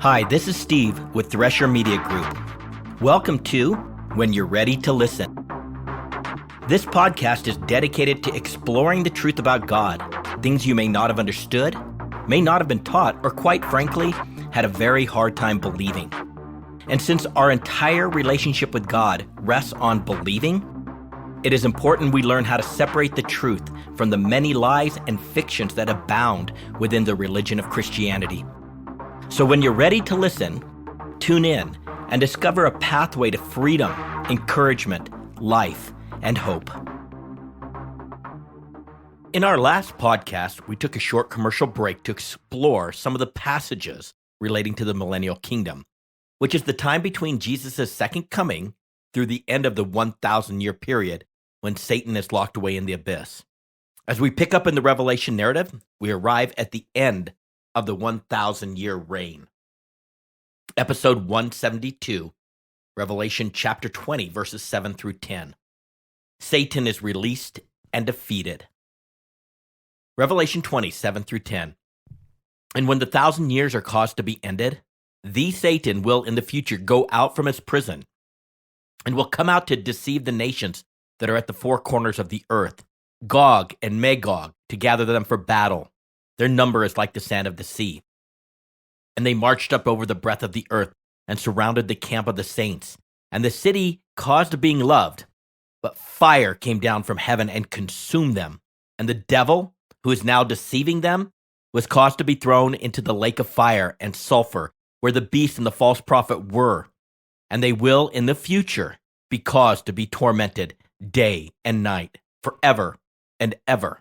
Hi, this is Steve with Thresher Media Group. Welcome to When You're Ready to Listen. This podcast is dedicated to exploring the truth about God, things you may not have understood, may not have been taught, or quite frankly, had a very hard time believing. And since our entire relationship with God rests on believing, it is important we learn how to separate the truth from the many lies and fictions that abound within the religion of Christianity. So when you're ready to listen, tune in and discover a pathway to freedom, encouragement, life, and hope. In our last podcast, we took a short commercial break to explore some of the passages relating to the millennial kingdom, which is the time between Jesus' second coming through the end of the 1,000-year period when Satan is locked away in the abyss. As we pick up in the Revelation narrative, we arrive at the end of the 1,000-year reign. Episode 172, Revelation chapter 20, verses 7 through 10. Satan is released and defeated. Revelation 20, 7 through 10. And when the 1,000 years are caused to be ended, the Satan will in the future go out from his prison and will come out to deceive the nations that are at the four corners of the earth, Gog and Magog, to gather them for battle. Their number is like the sand of the sea. And they marched up over the breadth of the earth and surrounded the camp of the saints. And the city caused being loved, but fire came down from heaven and consumed them. And the devil, who is now deceiving them, was caused to be thrown into the lake of fire and sulfur, where the beast and the false prophet were. And they will in the future be caused to be tormented day and night, forever and ever.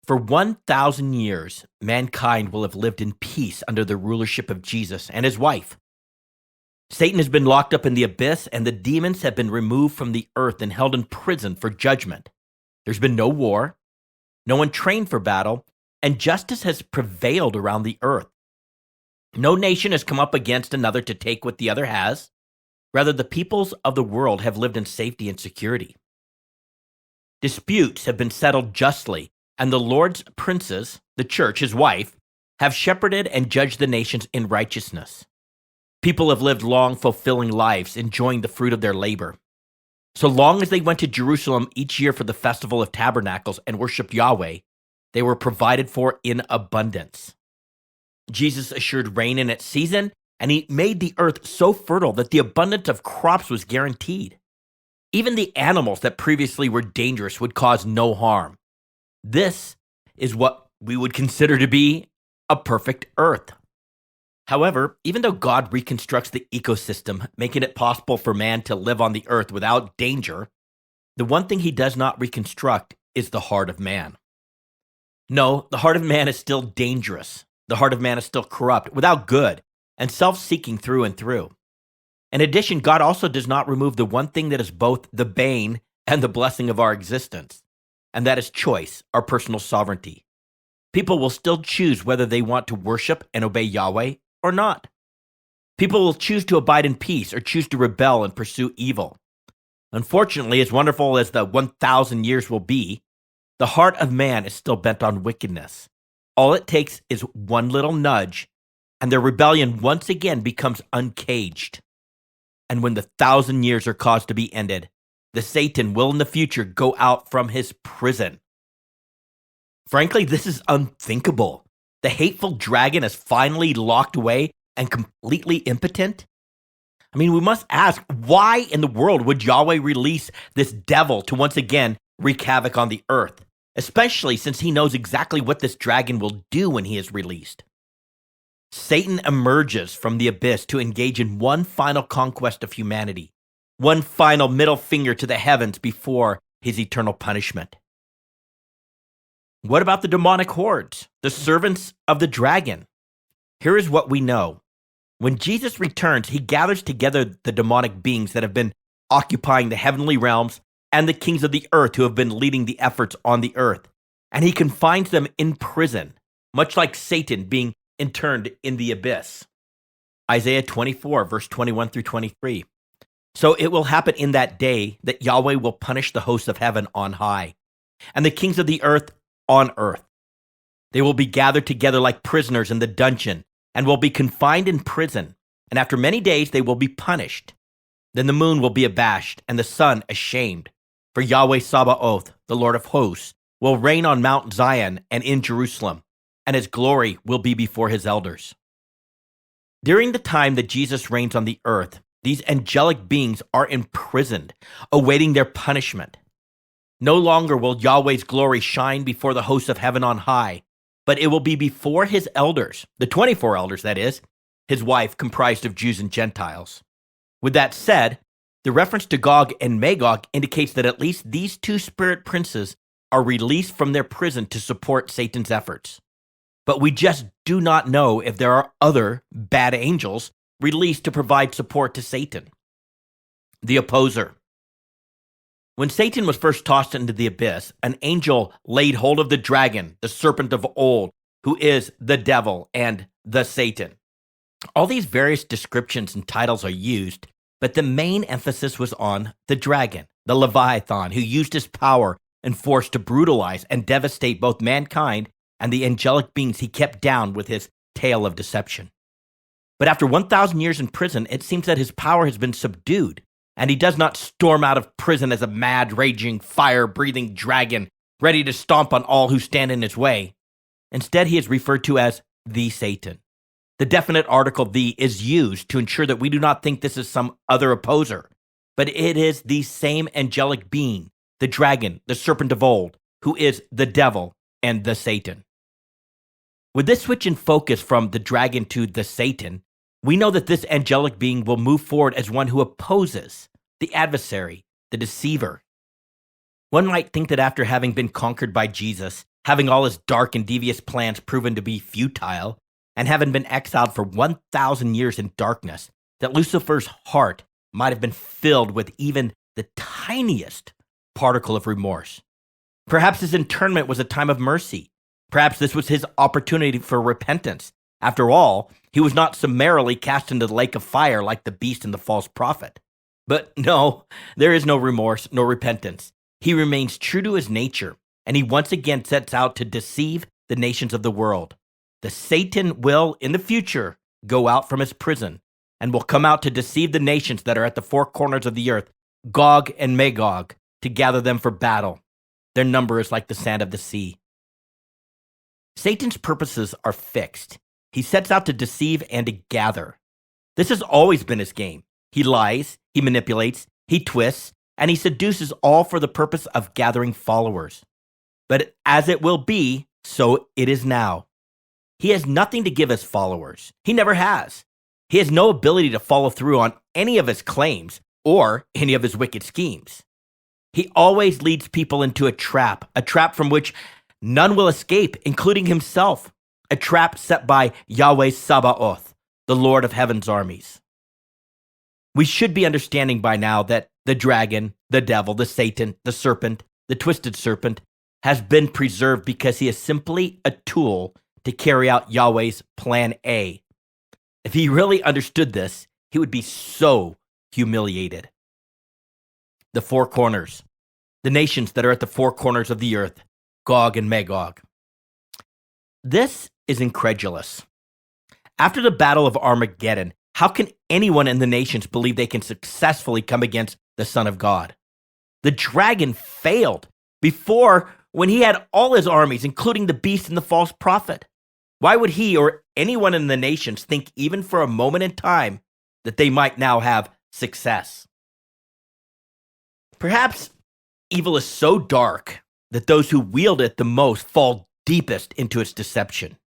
For 1,000 years, mankind will have lived in peace under the rulership of Jesus and his wife. Satan has been locked up in the abyss, and the demons have been removed from the earth and held in prison for judgment. There's been no war, no one trained for battle, and justice has prevailed around the earth. No nation has come up against another to take what the other has. Rather, the peoples of the world have lived in safety and security. Disputes have been settled justly, and the Lord's princes, the church, his wife, have shepherded and judged the nations in righteousness. People have lived long, fulfilling lives, enjoying the fruit of their labor. So long as they went to Jerusalem each year for the Festival of Tabernacles and worshiped Yahweh, they were provided for in abundance. Jesus assured rain in its season, and he made the earth so fertile that the abundance of crops was guaranteed. Even the animals that previously were dangerous would cause no harm. This is what we would consider to be a perfect earth. However, even though God reconstructs the ecosystem, making it possible for man to live on the earth without danger, the one thing he does not reconstruct is the heart of man. No, the heart of man is still dangerous. The heart of man is still corrupt, without good, and self-seeking through and through. In addition, God also does not remove the one thing that is both the bane and the blessing of our existence, and that is choice, our personal sovereignty. People will still choose whether they want to worship and obey Yahweh or not. People will choose to abide in peace or choose to rebel and pursue evil. Unfortunately, as wonderful as the 1,000 years will be, the heart of man is still bent on wickedness. All it takes is one little nudge, and their rebellion once again becomes uncaged. And when the 1,000 years are caused to be ended, the Satan will in the future go out from his prison. Frankly, this is unthinkable. The hateful dragon is finally locked away and completely impotent. I mean, we must ask, why in the world would Yahweh release this devil to once again wreak havoc on the earth, especially since he knows exactly what this dragon will do when he is released? Satan emerges from the abyss to engage in one final conquest of humanity, one final middle finger to the heavens before his eternal punishment. What about the demonic hordes, the servants of the dragon? Here is what we know. When Jesus returns, he gathers together the demonic beings that have been occupying the heavenly realms and the kings of the earth who have been leading the efforts on the earth, and he confines them in prison, much like Satan being interned in the abyss. Isaiah 24, verse 21 through 23. So it will happen in that day that Yahweh will punish the hosts of heaven on high, and the kings of the earth on earth. They will be gathered together like prisoners in the dungeon, and will be confined in prison, and after many days they will be punished. Then the moon will be abashed, and the sun ashamed. For Yahweh Sabaoth, the Lord of hosts, will reign on Mount Zion and in Jerusalem, and his glory will be before his elders. During the time that Jesus reigns on the earth, these angelic beings are imprisoned, awaiting their punishment. No longer will Yahweh's glory shine before the hosts of heaven on high, but it will be before his elders, the 24 elders, that is, his wife comprised of Jews and Gentiles. With that said, the reference to Gog and Magog indicates that at least these two spirit princes are released from their prison to support Satan's efforts. But we just do not know if there are other bad angels released to provide support to Satan. The opposer. When Satan was first tossed into the abyss, an angel laid hold of the dragon, the serpent of old, who is the devil and the Satan. All these various descriptions and titles are used, but the main emphasis was on the dragon, the Leviathan, who used his power and force to brutalize and devastate both mankind and the angelic beings he kept down with his tail of deception. But after 1,000 years in prison, it seems that his power has been subdued, and he does not storm out of prison as a mad, raging, fire-breathing dragon ready to stomp on all who stand in his way. Instead, he is referred to as the Satan. The definite article "the" is used to ensure that we do not think this is some other opposer, but it is the same angelic being, the dragon, the serpent of old, who is the devil and the Satan. With this switch in focus from the dragon to the Satan, we know that this angelic being will move forward as one who opposes the adversary, the deceiver. One might think that after having been conquered by Jesus, having all his dark and devious plans proven to be futile, and having been exiled for 1,000 years in darkness, that Lucifer's heart might have been filled with even the tiniest particle of remorse. Perhaps his internment was a time of mercy. Perhaps this was his opportunity for repentance. After all, he was not summarily cast into the lake of fire like the beast and the false prophet. But no, there is no remorse, no repentance. He remains true to his nature, and he once again sets out to deceive the nations of the world. The Satan will, in the future, go out from his prison and will come out to deceive the nations that are at the four corners of the earth, Gog and Magog, to gather them for battle. Their number is like the sand of the sea. Satan's purposes are fixed. He sets out to deceive and to gather. This has always been his game. He lies, he manipulates, he twists, and he seduces, all for the purpose of gathering followers. But as it will be, so it is now. He has nothing to give his followers. He never has. He has no ability to follow through on any of his claims or any of his wicked schemes. He always leads people into a trap from which none will escape, including himself, a trap set by Yahweh Sabaoth, the Lord of heaven's armies. We should be understanding by now that the dragon, the devil, the Satan, the serpent, the twisted serpent, has been preserved because he is simply a tool to carry out Yahweh's plan A. If he really understood this, he would be so humiliated. The four corners, the nations that are at the four corners of the earth, Gog and Magog. This is incredulous. After the Battle of Armageddon, how can anyone in the nations believe they can successfully come against the Son of God? The dragon failed before, when he had all his armies, including the beast and the false prophet. Why would he or anyone in the nations think even for a moment in time that they might now have success? Perhaps evil is so dark that those who wield it the most fall deepest into its deception.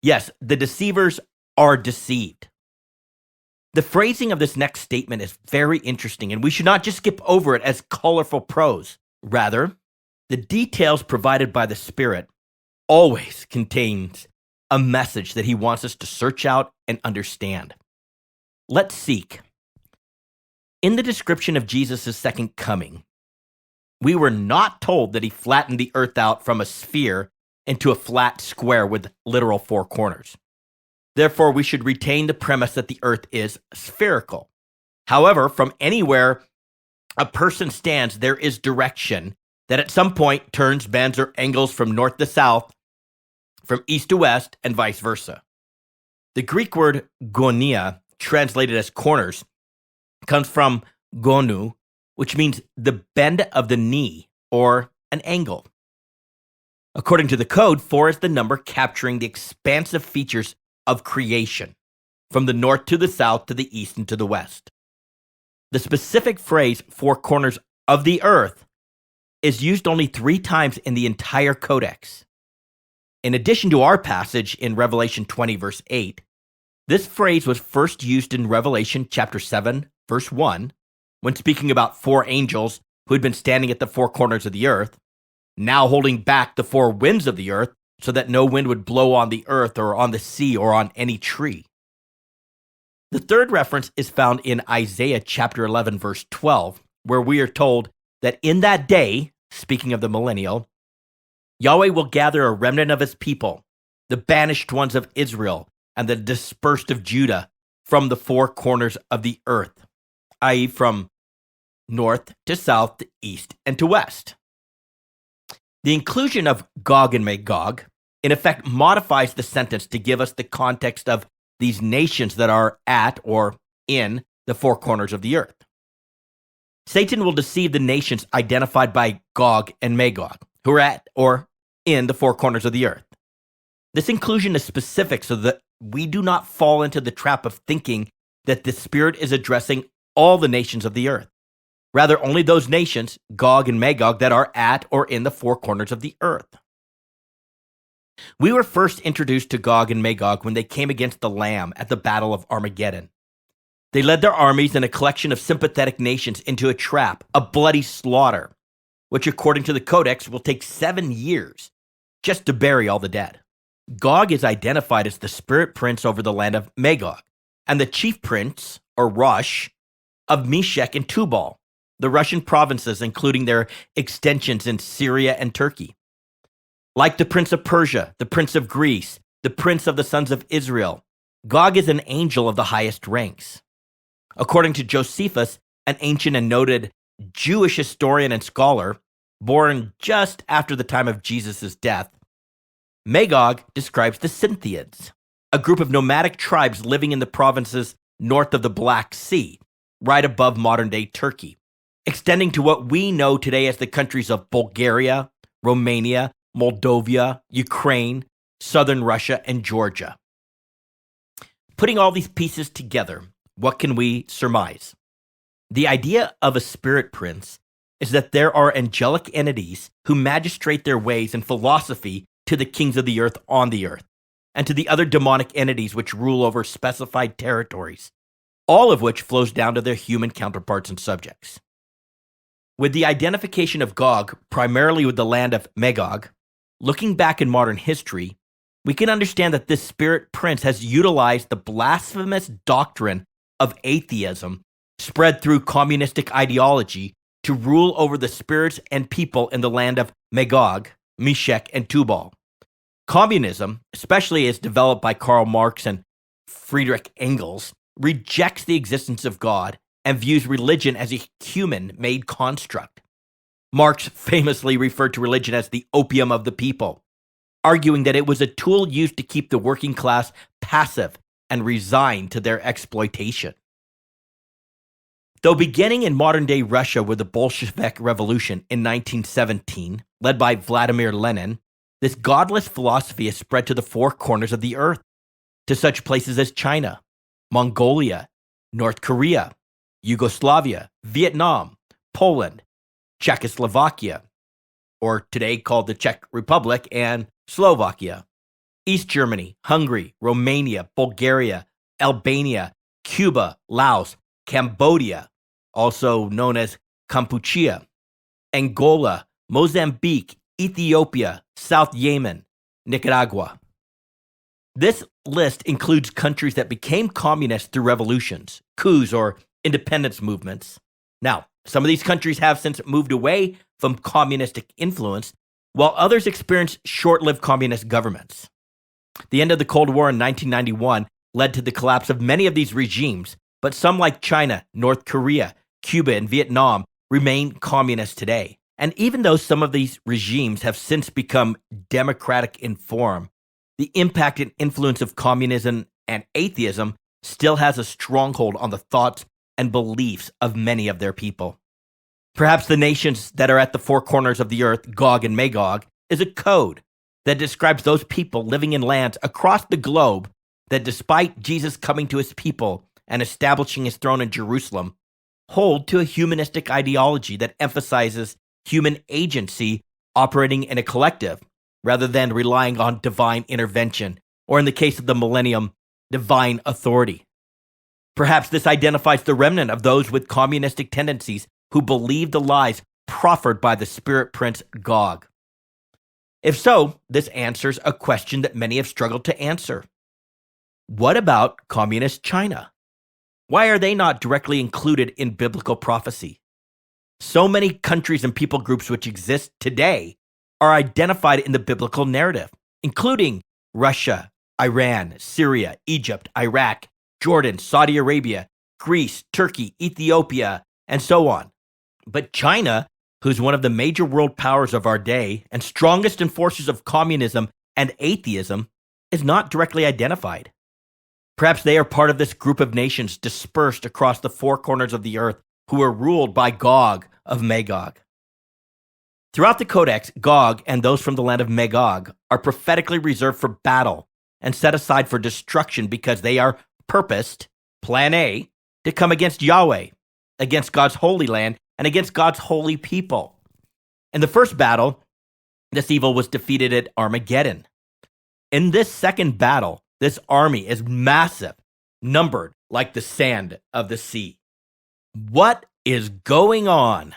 Yes, the deceivers are deceived. The phrasing of this next statement is very interesting, and we should not just skip over it as colorful prose. Rather, the details provided by the Spirit always contains a message that he wants us to search out and understand. Let's seek. In the description of Jesus' second coming, we were not told that he flattened the earth out from a sphere into a flat square with literal four corners. Therefore, we should retain the premise that the earth is spherical. However, from anywhere a person stands, there is direction that at some point turns, bends, or angles from north to south, from east to west, and vice versa. The Greek word gonia, translated as corners, comes from gonu, which means the bend of the knee or an angle. According to the code, 4 is the number capturing the expansive features of creation, from the north to the south to the east and to the west. The specific phrase 4 corners of the earth is used only 3 times in the entire codex. In addition to our passage in Revelation 20, verse 8, this phrase was first used in Revelation chapter 7, verse 1, when speaking about 4 angels who had been standing at the 4 corners of the earth, now holding back the 4 winds of the earth so that no wind would blow on the earth or on the sea or on any tree. The third reference is found in Isaiah chapter 11, verse 12, where we are told that in that day, speaking of the millennial, Yahweh will gather a remnant of his people, the banished ones of Israel, and the dispersed of Judah from the 4 corners of the earth, i.e. from north to south to east and to west. The inclusion of Gog and Magog, in effect, modifies the sentence to give us the context of these nations that are at or in the 4 corners of the earth. Satan will deceive the nations identified by Gog and Magog, who are at or in the 4 corners of the earth. This inclusion is specific so that we do not fall into the trap of thinking that the Spirit is addressing all the nations of the earth. Rather, only those nations, Gog and Magog, that are at or in the 4 corners of the earth. We were first introduced to Gog and Magog when they came against the Lamb at the Battle of Armageddon. They led their armies and a collection of sympathetic nations into a trap, a bloody slaughter, which according to the Codex will take 7 years just to bury all the dead. Gog is identified as the spirit prince over the land of Magog, and the chief prince, or Rosh, of Meshech and Tubal, the Russian provinces, including their extensions in Syria and Turkey. Like the prince of Persia, the prince of Greece, the prince of the sons of Israel, Gog is an angel of the highest ranks. According to Josephus, an ancient and noted Jewish historian and scholar, born just after the time of Jesus' death, Magog describes the Scythians, a group of nomadic tribes living in the provinces north of the Black Sea, right above modern-day Turkey, extending to what we know today as the countries of Bulgaria, Romania, Moldova, Ukraine, southern Russia, and Georgia. Putting all these pieces together, what can we surmise? The idea of a spirit prince is that there are angelic entities who magistrate their ways and philosophy to the kings of the earth on the earth, and to the other demonic entities which rule over specified territories, all of which flows down to their human counterparts and subjects. With the identification of Gog primarily with the land of Magog, looking back in modern history, we can understand that this spirit prince has utilized the blasphemous doctrine of atheism spread through communistic ideology to rule over the spirits and people in the land of Magog, Meshech, and Tubal. Communism, especially as developed by Karl Marx and Friedrich Engels, rejects the existence of God and views religion as a human-made construct. Marx famously referred to religion as the opium of the people, arguing that it was a tool used to keep the working class passive and resigned to their exploitation. Though beginning in modern-day Russia with the Bolshevik Revolution in 1917, led by Vladimir Lenin, this godless philosophy has spread to the 4 corners of the earth, to such places as China, Mongolia, North Korea, Yugoslavia, Vietnam, Poland, Czechoslovakia, or today called the Czech Republic, and Slovakia, East Germany, Hungary, Romania, Bulgaria, Albania, Cuba, Laos, Cambodia, also known as Kampuchea, Angola, Mozambique, Ethiopia, South Yemen, Nicaragua. This list includes countries that became communist through revolutions, coups, or independence movements. Now, some of these countries have since moved away from communistic influence, while others experienced short-lived communist governments. The end of the Cold War in 1991 led to the collapse of many of these regimes, but some like China, North Korea, Cuba, and Vietnam remain communist today. And even though some of these regimes have since become democratic in form, the impact and influence of communism and atheism still has a stronghold on the thoughts and beliefs of many of their people. Perhaps the nations that are at the four corners of the earth, Gog and Magog, is a code that describes those people living in lands across the globe that, despite Jesus coming to his people and establishing his throne in Jerusalem, hold to a humanistic ideology that emphasizes human agency operating in a collective rather than relying on divine intervention, or in the case of the millennium, divine authority. Perhaps this identifies the remnant of those with communistic tendencies who believe the lies proffered by the spirit prince Gog. If so, this answers a question that many have struggled to answer. What about communist China? Why are they not directly included in biblical prophecy? So many countries and people groups which exist today are identified in the biblical narrative, including Russia, Iran, Syria, Egypt, Iraq, Jordan, Saudi Arabia, Greece, Turkey, Ethiopia, and so on. But China, who's one of the major world powers of our day and strongest enforcers of communism and atheism, is not directly identified. Perhaps they are part of this group of nations dispersed across the four corners of the earth who are ruled by Gog of Magog. Throughout the Codex, Gog and those from the land of Magog are prophetically reserved for battle and set aside for destruction because they are purposed, plan A, to come against Yahweh, against God's holy land, and against God's holy people. In the first battle, this evil was defeated at Armageddon. In this second battle, this army is massive, numbered like the sand of the sea. What is going on?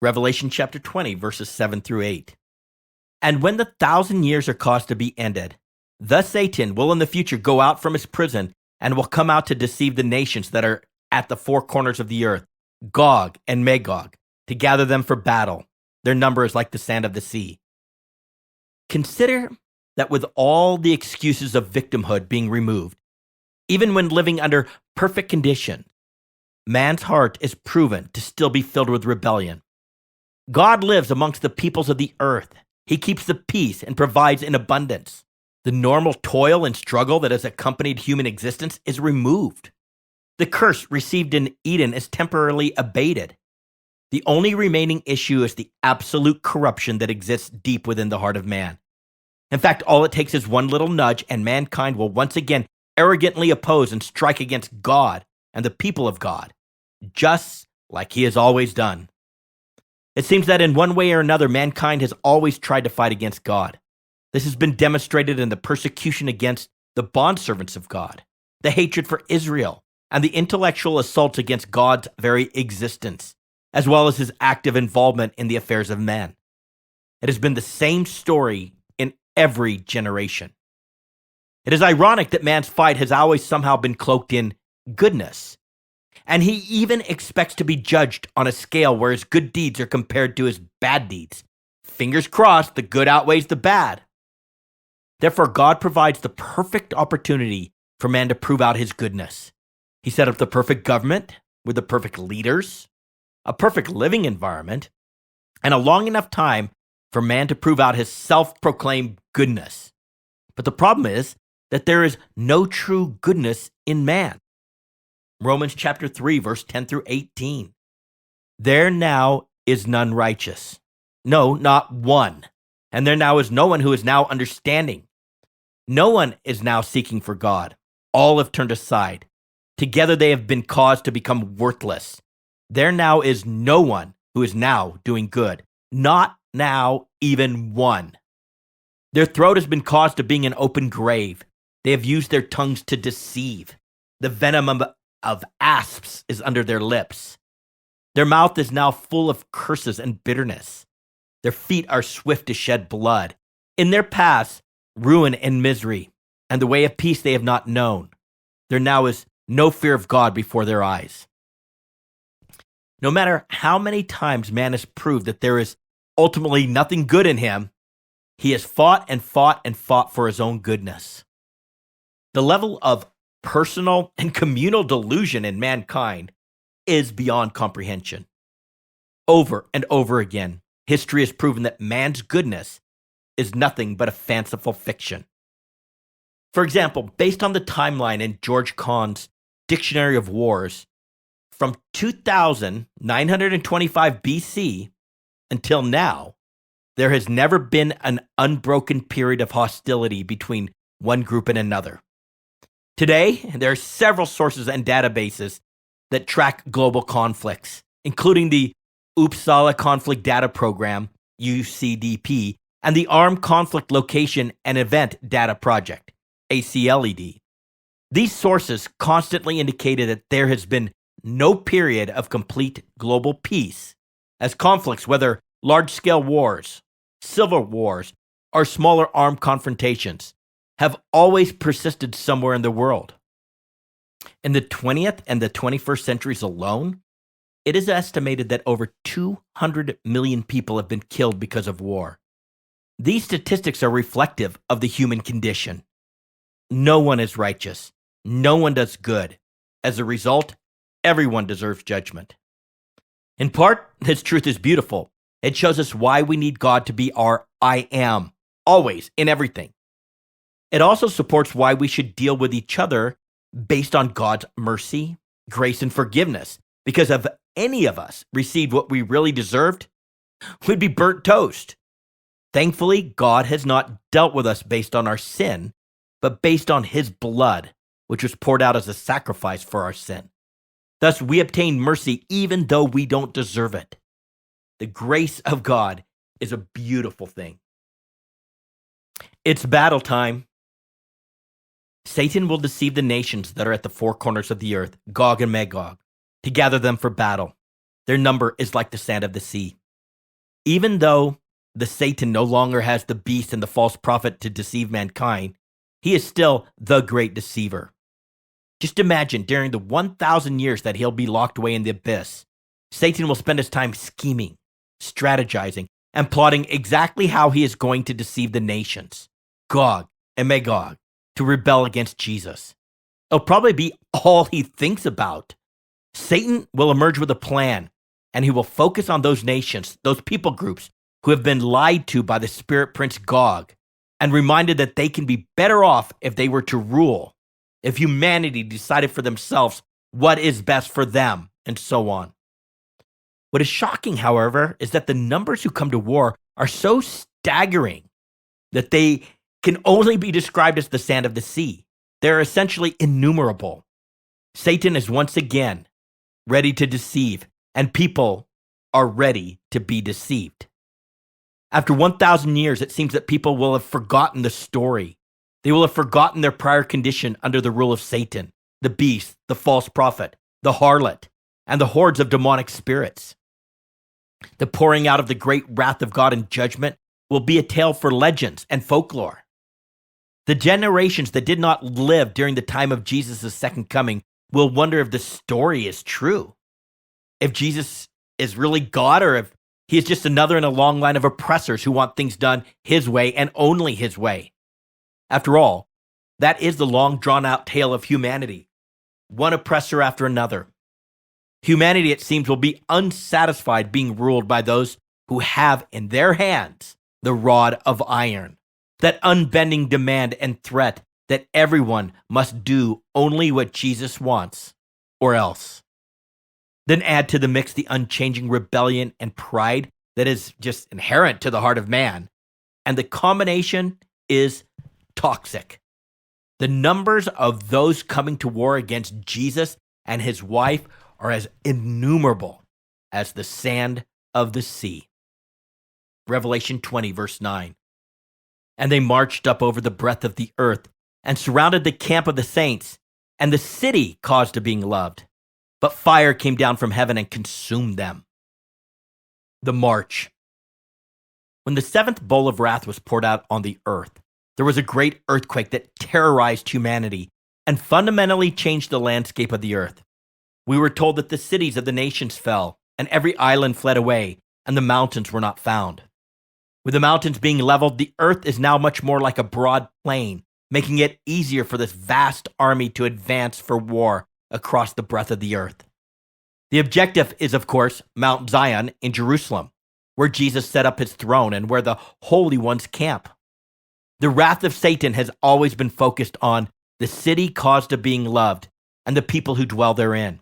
Revelation chapter 20, verses 7 through 8. And when the 1,000 years are caused to be ended, thus Satan will in the future go out from his prison and will come out to deceive the nations that are at the four corners of the earth, Gog and Magog, to gather them for battle. Their number is like the sand of the sea. Consider that with all the excuses of victimhood being removed, even when living under perfect conditions, man's heart is proven to still be filled with rebellion. God lives amongst the peoples of the earth. He keeps the peace and provides in abundance. The normal toil and struggle that has accompanied human existence is removed. The curse received in Eden is temporarily abated. The only remaining issue is the absolute corruption that exists deep within the heart of man. In fact, all it takes is one little nudge, and mankind will once again arrogantly oppose and strike against God and the people of God, just like he has always done. It seems that in one way or another, mankind has always tried to fight against God. This has been demonstrated in the persecution against the bondservants of God, the hatred for Israel, and the intellectual assaults against God's very existence, as well as his active involvement in the affairs of men. It has been the same story in every generation. It is ironic that man's fight has always somehow been cloaked in goodness, and he even expects to be judged on a scale where his good deeds are compared to his bad deeds. Fingers crossed, the good outweighs the bad. Therefore, God provides the perfect opportunity for man to prove out his goodness. He set up the perfect government with the perfect leaders, a perfect living environment, and a long enough time for man to prove out his self-proclaimed goodness. But the problem is that there is no true goodness in man. Romans chapter 3, verse 10 through 18. There now is none righteous. No, not one. And there now is no one who is now understanding. No one is now seeking for God. All have turned aside. Together they have been caused to become worthless. There now is no one who is now doing good. Not now, even one. Their throat has been caused to being an open grave. They have used their tongues to deceive. The venom of asps is under their lips. Their mouth is now full of curses and bitterness. Their feet are swift to shed blood. In their paths, ruin and misery, and the way of peace they have not known. There now is no fear of God before their eyes. No matter how many times man has proved that there is ultimately nothing good in him, he has fought and fought and fought for his own goodness. The level of personal and communal delusion in mankind is beyond comprehension. Over and over again, history has proven that man's goodness is nothing but a fanciful fiction. For example, based on the timeline in George Kahn's Dictionary of Wars, from 2925 BC until now, there has never been an unbroken period of hostility between one group and another. Today, there are several sources and databases that track global conflicts, including the Uppsala Conflict Data Program, UCDP, and the Armed Conflict Location and Event Data Project, ACLED. These sources constantly indicated that there has been no period of complete global peace, as conflicts, whether large-scale wars, civil wars, or smaller armed confrontations, have always persisted somewhere in the world. In the 20th and the 21st centuries alone, it is estimated that over 200 million people have been killed because of war. These statistics are reflective of the human condition. No one is righteous. No one does good. As a result, everyone deserves judgment. In part, this truth is beautiful. It shows us why we need God to be our I am, always, in everything. It also supports why we should deal with each other based on God's mercy, grace, and forgiveness. Because if any of us received what we really deserved, we'd be burnt toast. Thankfully, God has not dealt with us based on our sin, but based on his blood, which was poured out as a sacrifice for our sin. Thus, we obtain mercy even though we don't deserve it. The grace of God is a beautiful thing. It's battle time. Satan will deceive the nations that are at the four corners of the earth, Gog and Magog, to gather them for battle. Their number is like the sand of the sea. Even though the Satan no longer has the beast and the false prophet to deceive mankind, he is still the great deceiver. Just imagine during the 1,000 years that he'll be locked away in the abyss, Satan will spend his time scheming, strategizing, and plotting exactly how he is going to deceive the nations, Gog and Magog, to rebel against Jesus. It'll probably be all he thinks about. Satan will emerge with a plan, and he will focus on those nations, those people groups who have been lied to by the spirit prince Gog and reminded that they can be better off if they were to rule, if humanity decided for themselves what is best for them, and so on. What is shocking, however, is that the numbers who come to war are so staggering that they can only be described as the sand of the sea. They're essentially innumerable. Satan is once again ready to deceive, and people are ready to be deceived. After 1,000 years, it seems that people will have forgotten the story. They will have forgotten their prior condition under the rule of Satan, the beast, the false prophet, the harlot, and the hordes of demonic spirits. The pouring out of the great wrath of God in judgment will be a tale for legends and folklore. The generations that did not live during the time of Jesus' second coming will wonder if the story is true, if Jesus is really God, or if he is just another in a long line of oppressors who want things done his way and only his way. After all, that is the long drawn-out tale of humanity, one oppressor after another. Humanity, it seems, will be unsatisfied being ruled by those who have in their hands the rod of iron, that unbending demand and threat that everyone must do only what Jesus wants, or else. Then add to the mix the unchanging rebellion and pride that is just inherent to the heart of man, and the combination is toxic. The numbers of those coming to war against Jesus and his wife are as innumerable as the sand of the sea. Revelation 20, verse 9. And they marched up over the breadth of the earth and surrounded the camp of the saints, and the city caused to being loved. But fire came down from heaven and consumed them. The march. When the seventh bowl of wrath was poured out on the earth, there was a great earthquake that terrorized humanity and fundamentally changed the landscape of the earth. We were told that the cities of the nations fell, and every island fled away, and the mountains were not found. With the mountains being leveled, the earth is now much more like a broad plain, making it easier for this vast army to advance for war across the breadth of the earth. The objective is, of course, Mount Zion in Jerusalem, where Jesus set up his throne and where the Holy Ones camp. The wrath of Satan has always been focused on the city caused of being loved and the people who dwell therein.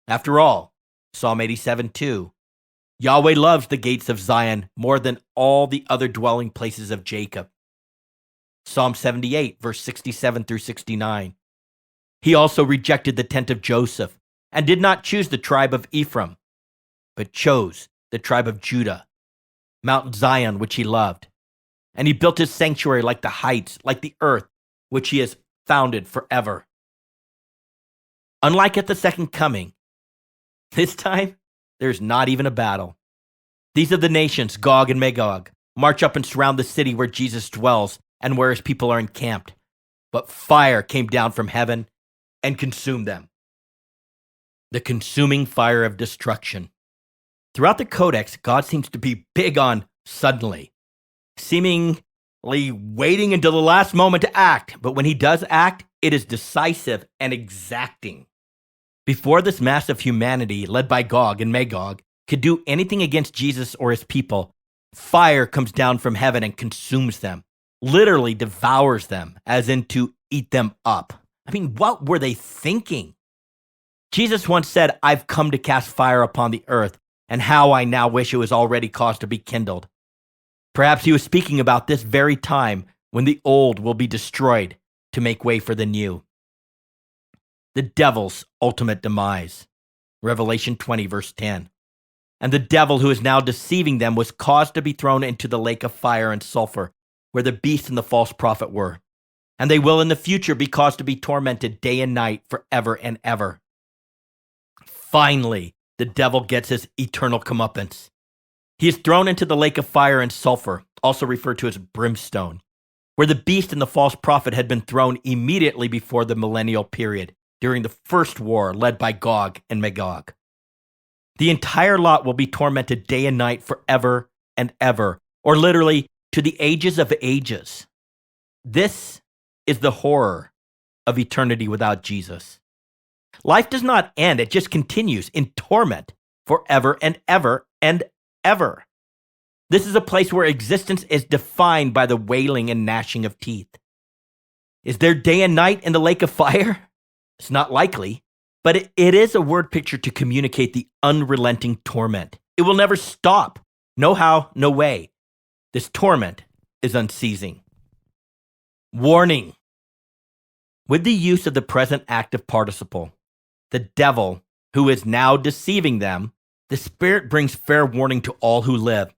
After all, Psalm 87:2, Yahweh loves the gates of Zion more than all the other dwelling places of Jacob. Psalm 78, verse 67 through 69. He also rejected the tent of Joseph and did not choose the tribe of Ephraim, but chose the tribe of Judah, Mount Zion, which he loved. And he built his sanctuary like the heights, like the earth, which he has founded forever. Unlike at the second coming, this time there's not even a battle. These are the nations, Gog and Magog, march up and surround the city where Jesus dwells and where his people are encamped. But fire came down from heaven and consumed them. The consuming fire of destruction. Throughout the Codex, God seems to be big on suddenly, seemingly waiting until the last moment to act. But when he does act, it is decisive and exacting. Before this mass of humanity, led by Gog and Magog, could do anything against Jesus or his people, fire comes down from heaven and consumes them, literally devours them, as in to eat them up. I mean, what were they thinking? Jesus once said, "I've come to cast fire upon the earth, and how I now wish it was already caused to be kindled." Perhaps he was speaking about this very time when the old will be destroyed to make way for the new. The devil's ultimate demise. Revelation 20, verse 10. And the devil who is now deceiving them was caused to be thrown into the lake of fire and sulfur, where the beast and the false prophet were. And they will in the future be caused to be tormented day and night forever and ever. Finally, the devil gets his eternal comeuppance. He is thrown into the lake of fire and sulfur, also referred to as brimstone, where the beast and the false prophet had been thrown immediately before the millennial period, during the first war led by Gog and Magog. The entire lot will be tormented day and night forever and ever, or literally to the ages of ages. This is the horror of eternity without Jesus. Life does not end, it just continues in torment forever and ever and ever. This is a place where existence is defined by the wailing and gnashing of teeth. Is there day and night in the lake of fire? It's not likely, but it is a word picture to communicate the unrelenting torment. It will never stop. No how, no way. This torment is unceasing. Warning. With the use of the present active participle, the devil, who is now deceiving them, the Spirit brings fair warning to all who live,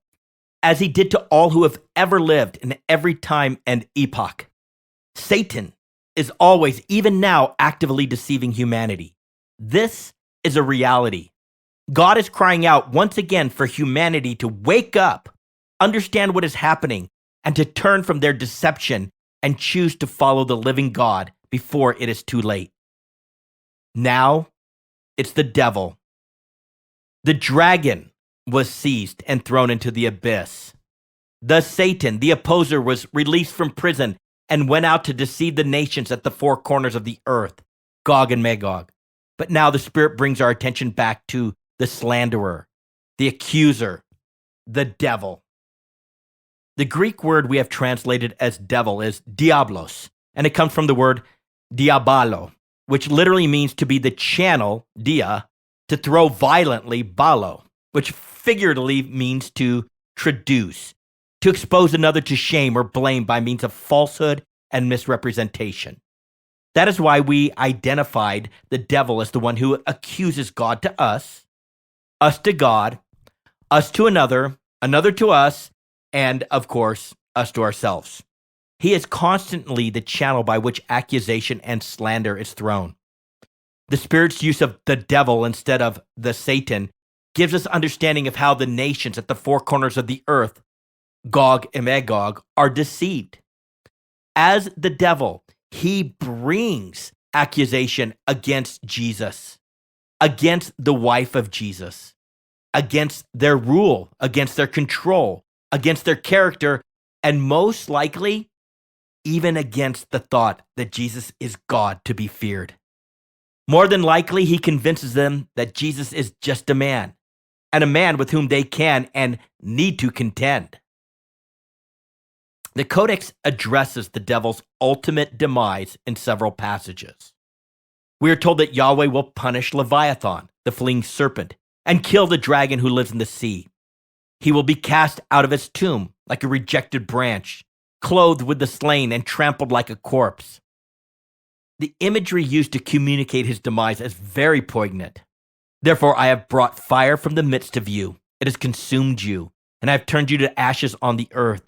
as he did to all who have ever lived in every time and epoch. Satan is always, even now, actively deceiving humanity. This is a reality. God is crying out once again for humanity to wake up, understand what is happening, and to turn from their deception and choose to follow the living God before it is too late. Now, it's the devil. The dragon was seized and thrown into the abyss. The Satan, the opposer, was released from prison and went out to deceive the nations at the four corners of the earth, Gog and Magog. But now the Spirit brings our attention back to the slanderer, the accuser, the devil. The Greek word we have translated as devil is diablos, and it comes from the word diabalo, which literally means to be the channel, dia, to throw violently, balo, which figuratively means to traduce, to expose another to shame or blame by means of falsehood and misrepresentation. That is why we identified the devil as the one who accuses God to us to God, us to another, another to us, and, of course, us to ourselves. He is constantly the channel by which accusation and slander is thrown. The Spirit's use of the devil instead of the Satan gives us understanding of how the nations at the four corners of the earth, Gog and Magog, are deceived. As the devil, he brings accusation against Jesus, against the wife of Jesus, against their rule, against their control, against their character, and most likely, even against the thought that Jesus is God to be feared. More than likely, he convinces them that Jesus is just a man, and a man with whom they can and need to contend. The Codex addresses the devil's ultimate demise in several passages. We are told that Yahweh will punish Leviathan, the fleeing serpent, and kill the dragon who lives in the sea. He will be cast out of his tomb like a rejected branch, clothed with the slain and trampled like a corpse. The imagery used to communicate his demise is very poignant. Therefore, I have brought fire from the midst of you. It has consumed you, and I have turned you to ashes on the earth.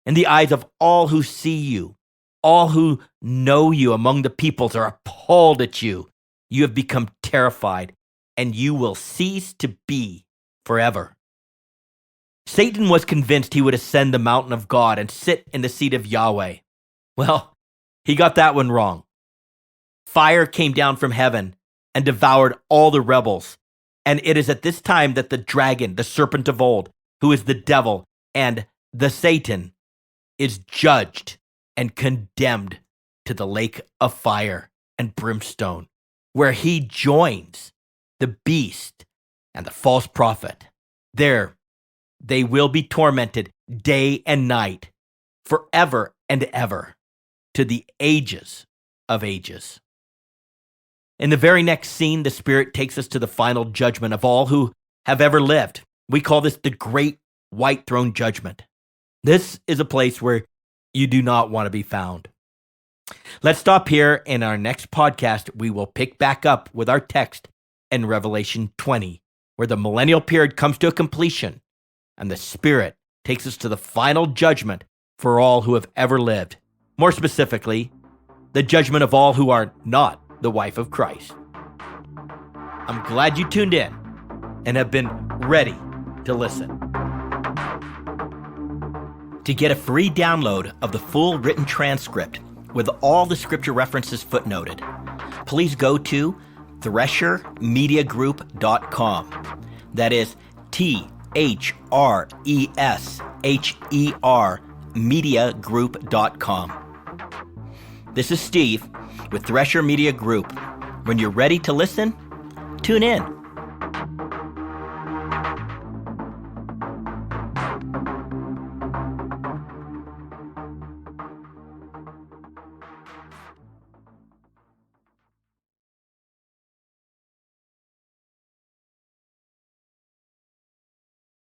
In the eyes of all who see you, all who know you among the peoples are appalled at you. You have become terrified, and you will cease to be forever. Satan was convinced he would ascend the mountain of God and sit in the seat of Yahweh. Well, he got that one wrong. Fire came down from heaven and devoured all the rebels. And it is at this time that the dragon, the serpent of old, who is the devil and the Satan, is judged and condemned to the lake of fire and brimstone, where he joins the beast and the false prophet. There they will be tormented day and night, forever and ever, to the ages of ages. In the very next scene, the Spirit takes us to the final judgment of all who have ever lived. We call this the Great White Throne Judgment. This is a place where you do not want to be found. Let's stop here. In our next podcast, we will pick back up with our text in Revelation 20, where the millennial period comes to a completion, and the Spirit takes us to the final judgment for all who have ever lived. More specifically, the judgment of all who are not the wife of Christ. I'm glad you tuned in and have been ready to listen. To get a free download of the full written transcript with all the scripture references footnoted, please go to threshermediagroup.com. That is THRESHER mediagroup.com. This is Steve with Thresher Media Group. When you're ready to listen, tune in.